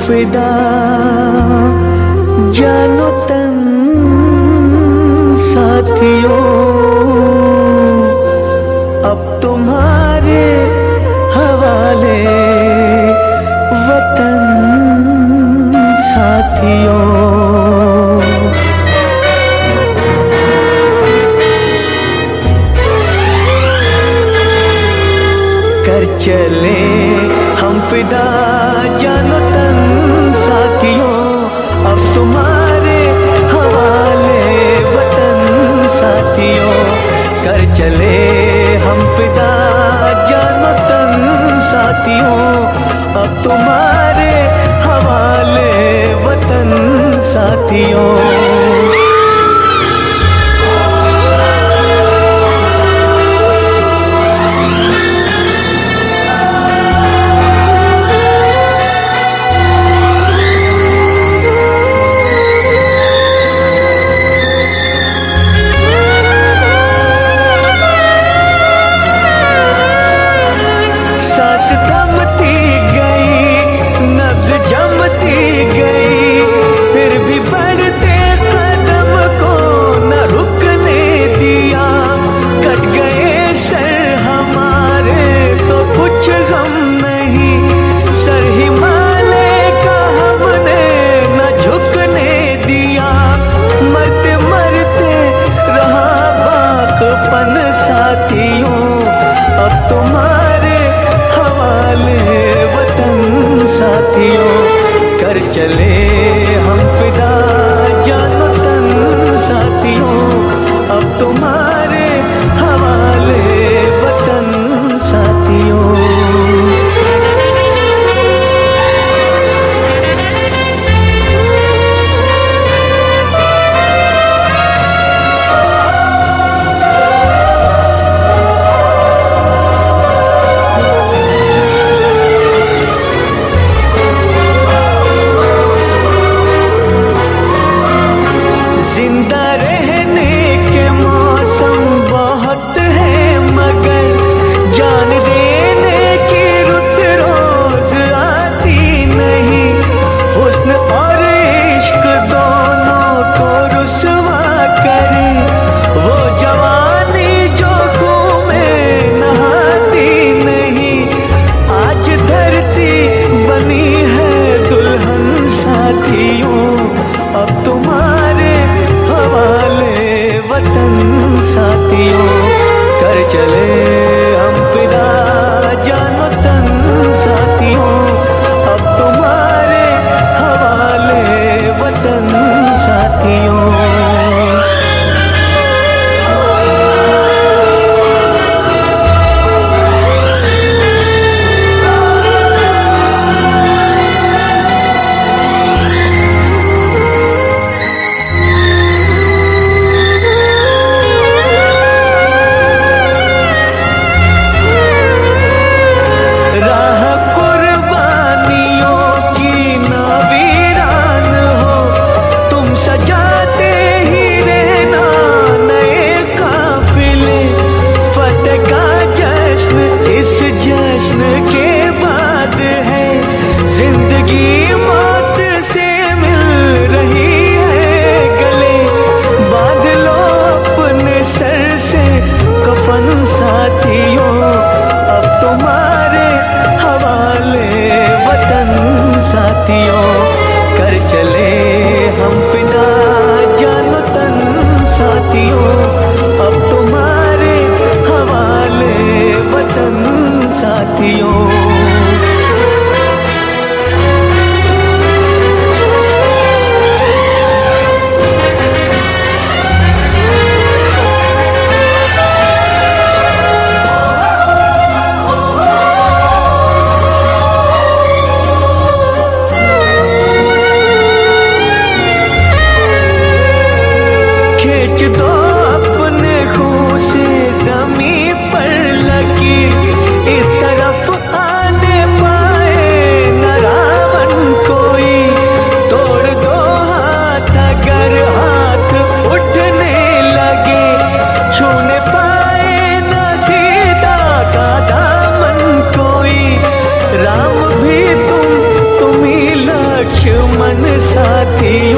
फिदा जानो तन साथियों, अब तुम्हारे हवाले वतन साथियों। कर चले हम फिदा जानो तन साथियों, अब तुम्हारे हवाले वतन साथियों। कर चले हम फिदा जानो तन साथियों, अब तुम्हारे हवाले वतन साथियों। सांस थमती गई, नब्ज जमती गई, फिर भी बढ़ते कदम को न रुकने दिया। कट गए सर हमारे तो कुछ गम नहीं, सर हिमालय का हमने न झुकने दिया। मरते मरते रहा बाकपन साथियों, अब तुम्हारे हवाले वतन साथियों। कर चले हम फिदा जानो तन साथियों, अब तुम्हारे हवाले वतन साथियों। थी